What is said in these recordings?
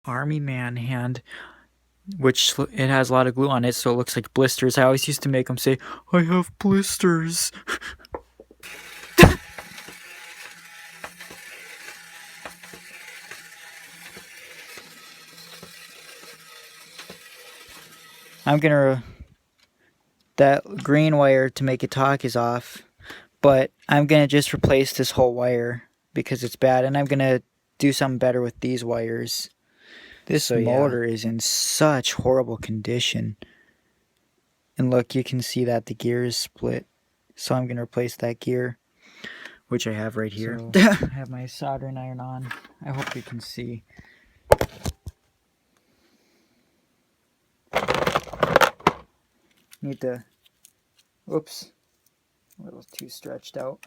army man hand, which it has a lot of glue on it, so it looks like blisters. I always used to make them say, "I have blisters." I'm gonna that green wire to make it talk is off, but I'm gonna just replace this whole wire because it's bad, and I'm gonna do something better with these wires. This motor is in such horrible condition. And look, you can see that the gear is split. So I'm going to replace that gear, which I have right here. So I have my soldering iron on. I hope you can see. Need to, oops, a little too stretched out.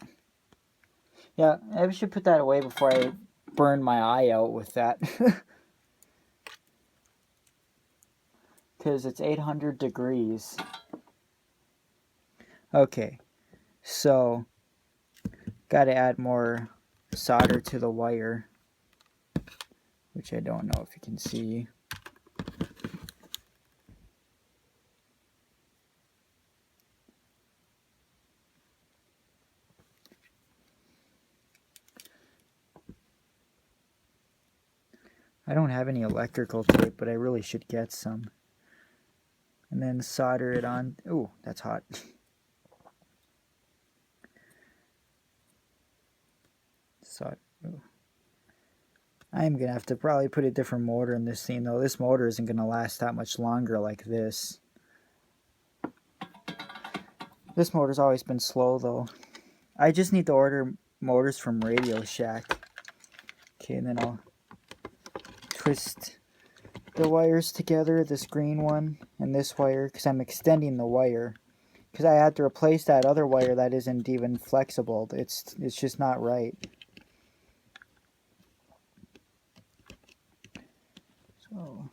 Yeah, I should put that away before I burn my eye out with that. Because it's 800 degrees. Okay, so got to add more solder to the wire, which I don't know if you can see. I don't have any electrical tape, but I really should get some. And then solder it on. Ooh, that's hot. I'm going to have to probably put a different motor in this thing, though. This motor isn't going to last that much longer like this. This motor's always been slow, though. I just need to order motors from Radio Shack. Okay, and then I'll twist the wires together, this green one and this wire, because I'm extending the wire. Because I had to replace that other wire that isn't even flexible. It's just not right. So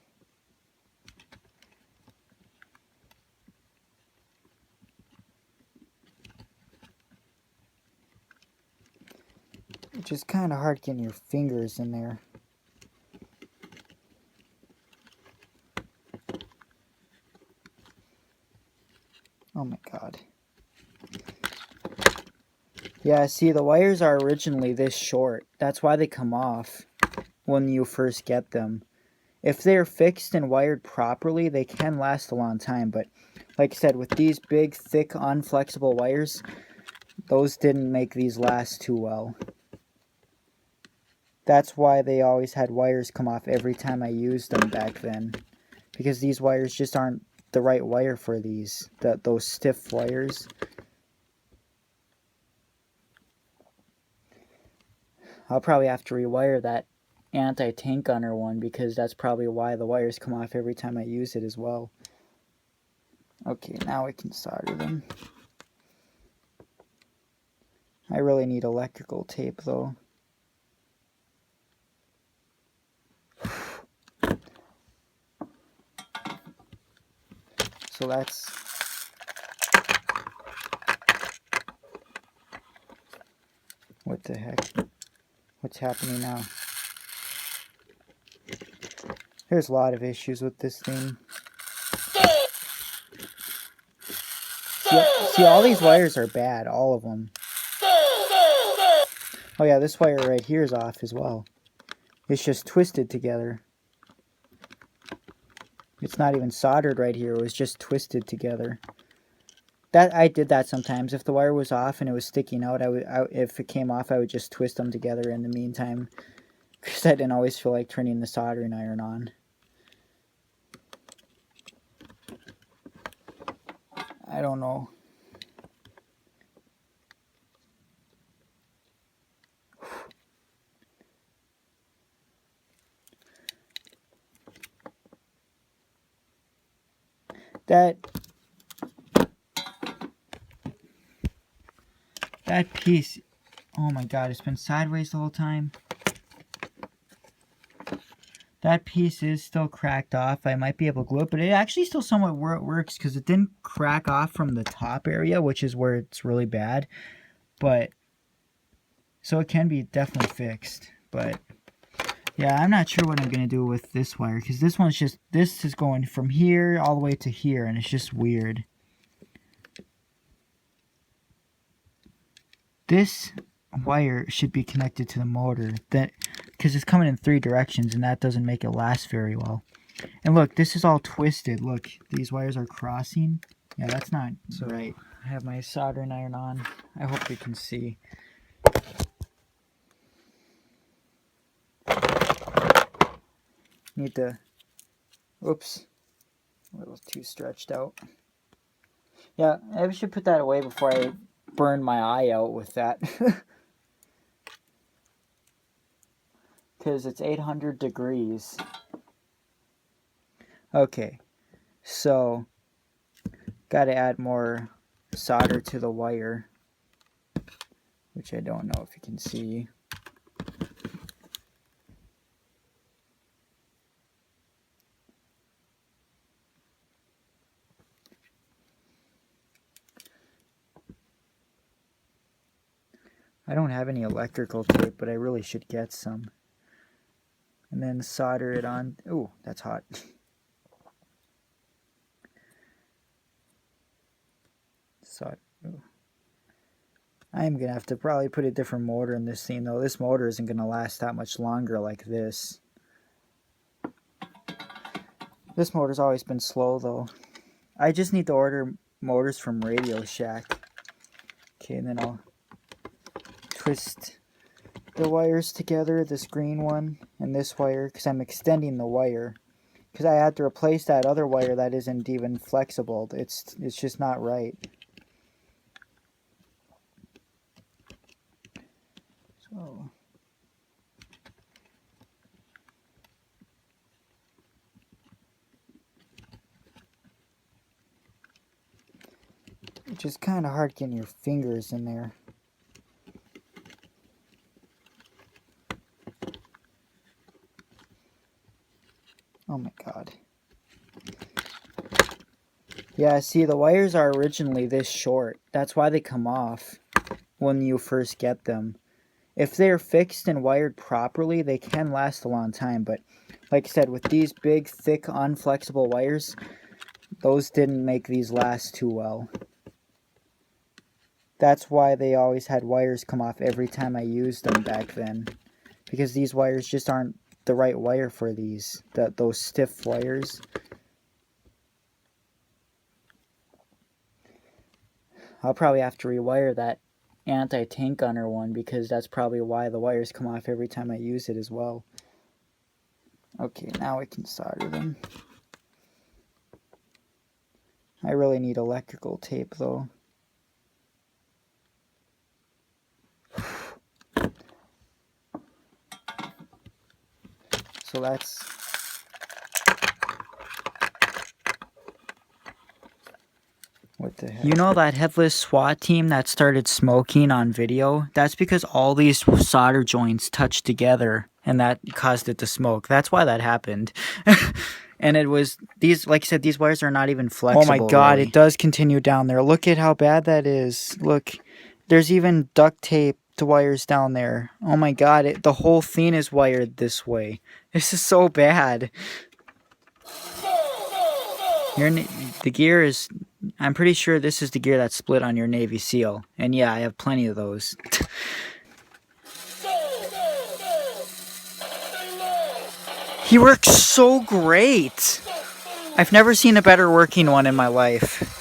it's just kind of hard getting your fingers in there. Oh my god. Yeah, see, the wires are originally this short. That's why they come off when you first get them. If they're fixed and wired properly, they can last a long time. But like I said, with these big, thick, unflexible wires, those didn't make these last too well. That's why they always had wires come off every time I used them back then. Because these wires just aren't the right wire for these, those stiff wires. I'll probably have to rewire that anti-tank gunner one, because that's probably why the wires come off every time I use it as well. Okay, now I can solder them. I really need electrical tape, though. So that's... What the heck? What's happening now? There's a lot of issues with this thing. See, all these wires are bad, all of them. Oh yeah, this wire right here is off as well. It's just twisted together. It's not even soldered right here, it was just twisted together. I did that sometimes. If the wire was off and it was sticking out, if it came off, I would just twist them together in the meantime. Because I didn't always feel like turning the soldering iron on. I don't know. That piece, oh my god, it's been sideways the whole time. That piece is still cracked off. I might be able to glue it, but it actually still somewhat works, because it didn't crack off from the top area, which is where it's really bad. But, so it can be definitely fixed. But Yeah, I'm not sure what I'm going to do with this wire, because this is going from here all the way to here, and it's just weird. This wire should be connected to the motor, because it's coming in 3 directions, and that doesn't make it last very well. And look, this is all twisted. Look, these wires are crossing. Yeah, that's not right. I have my soldering iron on. I hope you can see. Need to, oops, a little too stretched out. Yeah, I should put that away before I burn my eye out with that. Because it's 800 degrees. Okay, so got to add more solder to the wire, which I don't know if you can see. I don't have any electrical tape, but I really should get some. And then solder it on. Ooh, that's hot. I am going to have to probably put a different motor in this thing, though. This motor isn't going to last that much longer like this. This motor's always been slow, though. I just need to order motors from Radio Shack. Okay, and then I'll twist the wires together, this green one and this wire, because I'm extending the wire. Because I had to replace that other wire that isn't even flexible. It's just not right. So it's just kind of hard getting your fingers in there. Oh my god. Yeah, see, the wires are originally this short. That's why they come off when you first get them. If they're fixed and wired properly, they can last a long time. But like I said, with these big, thick, unflexible wires, those didn't make these last too well. That's why they always had wires come off every time I used them back then. Because these wires just aren't the right wire for those stiff wires. I'll probably have to rewire that anti-tank gunner one, because that's probably why the wires come off every time I use it as well. Okay, now I can solder them. I really need electrical tape though. So that's... What the heck? You know that headless SWAT team that started smoking on video? That's because all these solder joints touched together and that caused it to smoke. That's why that happened. And it was these, like I said, these wires are not even flexible. Oh my god, really. It does continue down there. Look at how bad that is. Look, there's even duct tape to wires down there. Oh my god, the whole thing is wired this way. This is so bad. The gear is... I'm pretty sure this is the gear that's split on your Navy SEAL. And yeah, I have plenty of those. He works so great. I've never seen a better working one in my life.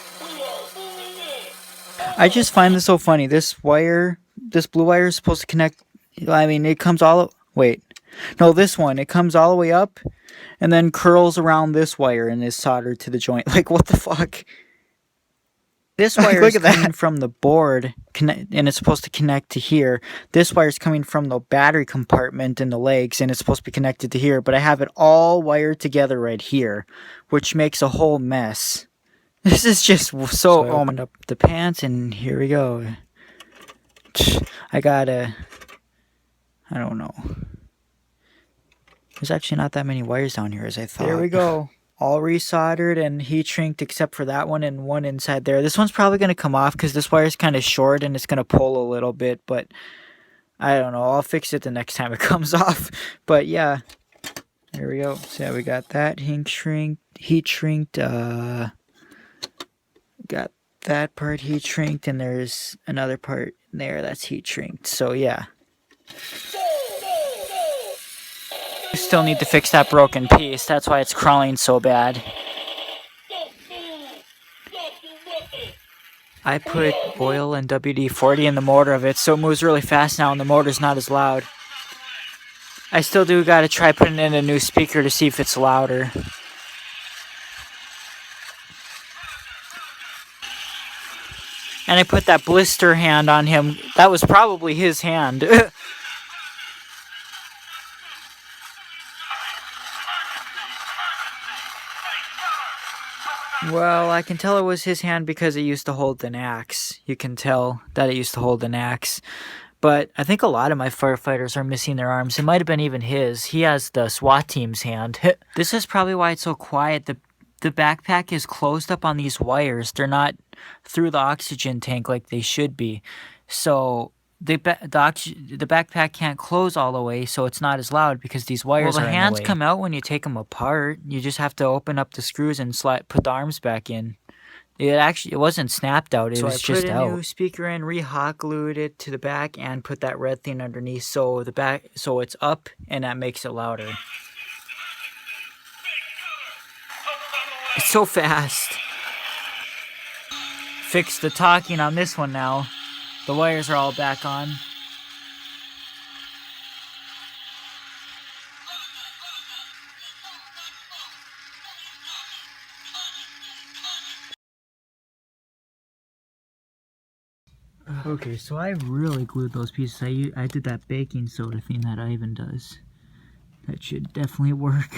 I just find this so funny. This wire, this blue wire is supposed to connect... I mean, it comes all... Wait. No, this one. It comes all the way up and then curls around this wire and is soldered to the joint. Like, what the fuck? This wire is coming from the board, and it's supposed to connect to here. This wire is coming from the battery compartment in the legs, and it's supposed to be connected to here. But I have it all wired together right here, which makes a whole mess. This is just so... I opened up the pants, and here we go. I gotta... I don't know. There's actually not that many wires down here as I thought. There we go. All resoldered and heat shrinked except for that one and one inside there. This one's probably going to come off because this wire is kind of short and it's going to pull a little bit, but I don't know. I'll fix it the next time it comes off. But yeah, there we go. So yeah, we got that heat shrinked. Got that part heat shrinked, and there's another part there that's heat shrinked. So yeah. Still need to fix that broken piece. That's why it's crawling so bad. I put oil and WD-40 in the motor of it, so it moves really fast now and the motor's not as loud. I still do gotta try putting in a new speaker to see if it's louder. And I put that blister hand on him. That was probably his hand. Well, I can tell it was his hand because it used to hold an axe. You can tell that it used to hold an axe. But I think a lot of my firefighters are missing their arms. It might have been even his. He has the SWAT team's hand. This is probably why it's so quiet. The backpack is closed up on these wires. They're not through the oxygen tank like they should be. So the backpack can't close all the way, so it's not as loud because these wires are in the way. Well, the hands come out when you take them apart. You just have to open up the screws and put the arms back in. It wasn't snapped out. It was just out. So I put a new speaker in, re-hot glued it to the back, and put that red thing underneath so it's up, and that makes it louder. It's so fast. Fix the talking on this one now. The wires are all back on. Okay, so I really glued those pieces. I did that baking soda thing that Ivan does. That should definitely work.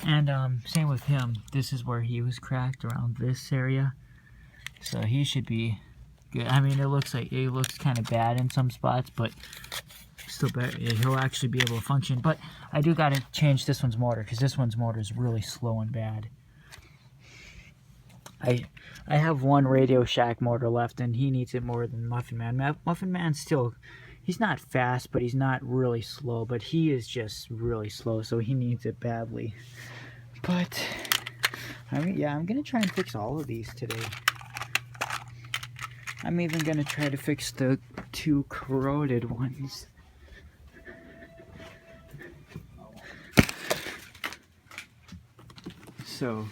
And same with him. This is where he was cracked around this area. So he should be good. I mean, it looks kind of bad in some spots, but still better. He'll actually be able to function. But I do gotta change this one's motor because this one's motor is really slow and bad. I have one Radio Shack motor left, and he needs it more than Muffin Man. Muffin Man still, he's not fast, but he's not really slow. But he is just really slow, so he needs it badly. But I mean, yeah, I'm gonna try and fix all of these today. I'm even gonna try to fix the 2 corroded ones. So,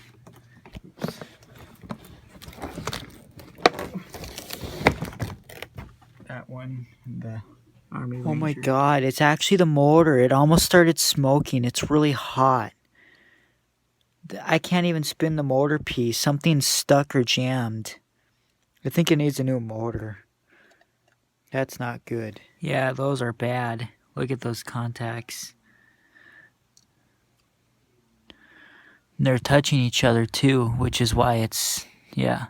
oops. That one, and the Army Ranger. Oh my god, it's actually the motor. It almost started smoking. It's really hot. I can't even spin the motor piece. Something's stuck or jammed. I think it needs a new motor. That's not good. Yeah, those are bad. Look at those contacts. And they're touching each other too, which is why it's, yeah.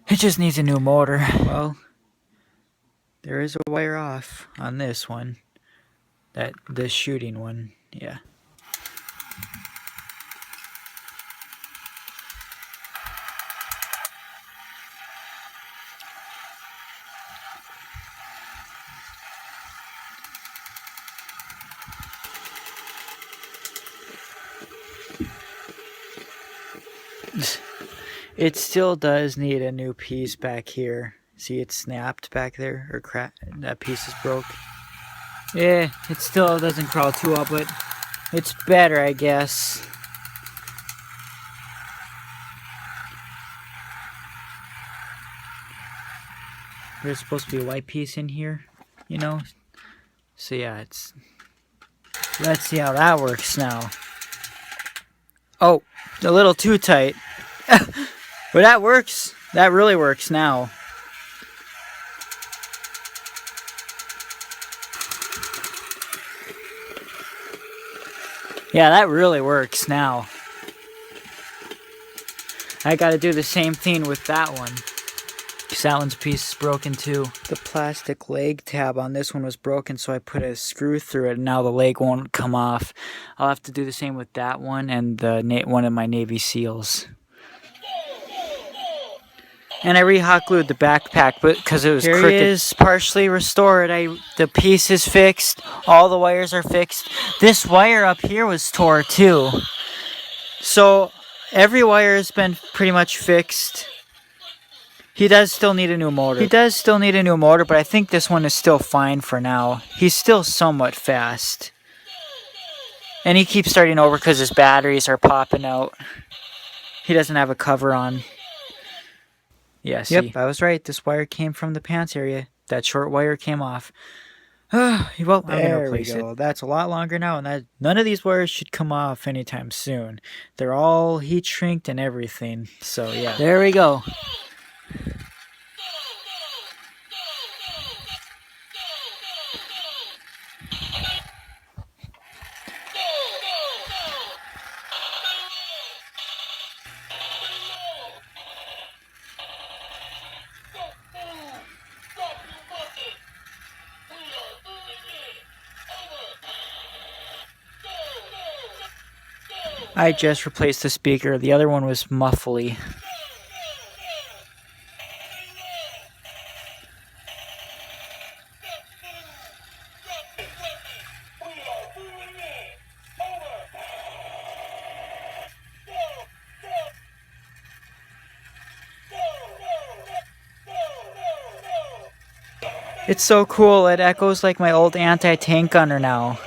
It just needs a new motor. Well, there is a wire off on this one. The shooting one, yeah. It still does need a new piece back here. See, it's snapped back there, or cracked. That piece is broke. Yeah, it still doesn't crawl too well, but it's better, I guess. There's supposed to be a white piece in here, you know? So yeah, let's see how that works now. Oh, a little too tight. But that works. That really works now. Yeah, that really works now. I gotta do the same thing with that one. Because that one's piece is broken too. The plastic leg tab on this one was broken, so I put a screw through it, and now the leg won't come off. I'll have to do the same with that one and one of my Navy SEALs. And I re-hot glued the backpack, but because it was crooked. Here it is, partially restored. The piece is fixed. All the wires are fixed. This wire up here was tore too. So every wire has been pretty much fixed. He does still need a new motor. But I think this one is still fine for now. He's still somewhat fast. And he keeps starting over because his batteries are popping out. He doesn't have a cover on. Yeah, see? Yep, I was right. This wire came from the pants area. That short wire came off. Well, I'm going to replace it. That's a lot longer now, and none of these wires should come off anytime soon. They're all heat shrinked and everything. So, yeah. There we go. I just replaced the speaker. The other one was muffly. It's so cool. It echoes like my old anti-tank gunner now.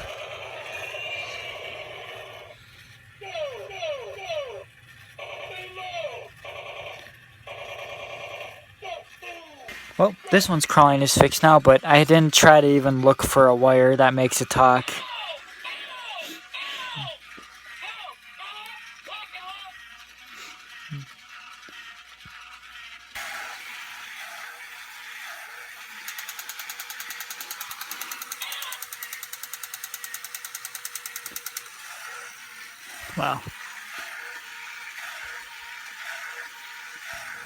Well, this one's crawling is fixed now, but I didn't try to even look for a wire that makes it talk. Wow.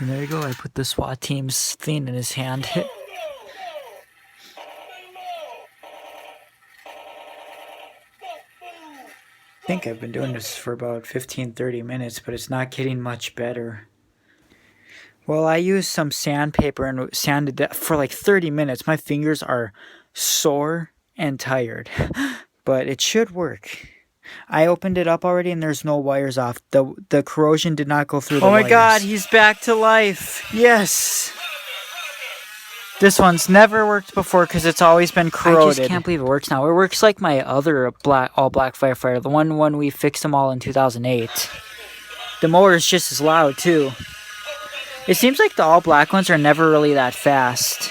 And there you go, I put the SWAT team's thing in his hand. I think I've been doing this for about 15-30 minutes, but it's not getting much better. Well, I used some sandpaper and sanded that for like 30 minutes. My fingers are sore and tired, but it should work. I opened it up already and there's no wires off. The corrosion did not go through the wires. Oh my god, he's back to life. Yes. This one's never worked before because it's always been corroded. I just can't believe it works now. It works like my other all-black firefighter, the one when we fixed them all in 2008. The motor's just as loud too. It seems like the all-black ones are never really that fast.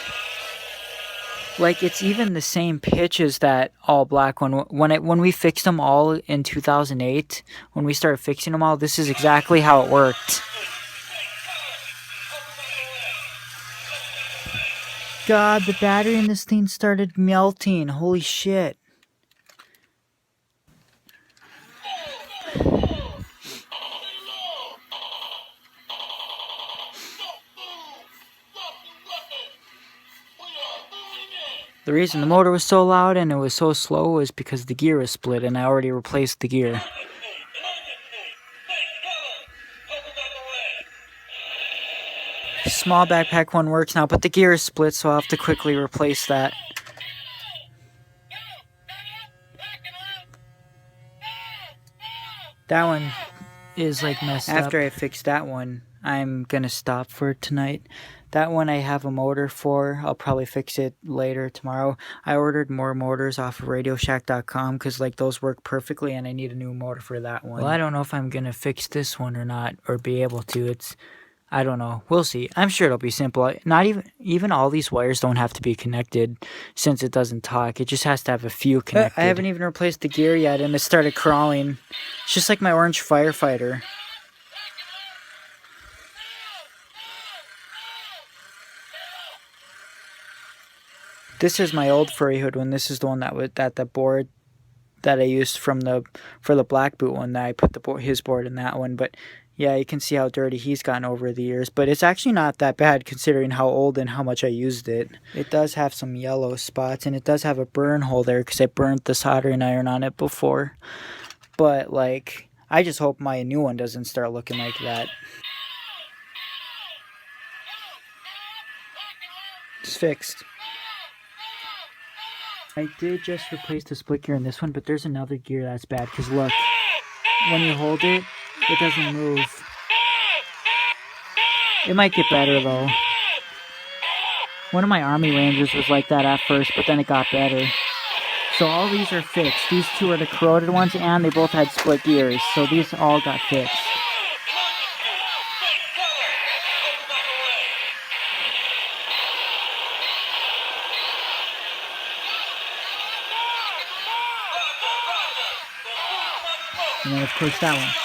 Like, it's even the same pitch as that all-black one. When we fixed them all in 2008, when we started fixing them all, this is exactly how it worked. God, the battery in this thing started melting. Holy shit. The reason the motor was so loud and it was so slow was because the gear was split and I already replaced the gear. Small backpack one works now, but the gear is split, so I'll have to quickly replace that. That one is like messed up. After I fix that one, I'm gonna stop for tonight. That one I have a motor for. I'll probably fix it later tomorrow. I ordered more motors off of RadioShack.com because like those work perfectly and I need a new motor for that one. Well, I don't know if I'm going to fix this one or not or be able to. I don't know. We'll see. I'm sure it'll be simple. Not even all these wires don't have to be connected since it doesn't talk. It just has to have a few connected. I haven't even replaced the gear yet and it started crawling. It's just like my orange firefighter. This is my old furry hood one. This is the one that the board that I used for the black boot one. That I put his board in that one. But yeah, you can see how dirty he's gotten over the years. But it's actually not that bad considering how old and how much I used it. It does have some yellow spots and it does have a burn hole there because I burnt the soldering iron on it before. But like, I just hope my new one doesn't start looking like that. It's fixed. I did just replace the split gear in this one, but there's another gear that's bad, because look, when you hold it, it doesn't move. It might get better though. One of my Army Rangers was like that at first, but then it got better. So all these are fixed. These two are the corroded ones, and they both had split gears, so these all got fixed. And then of course that one.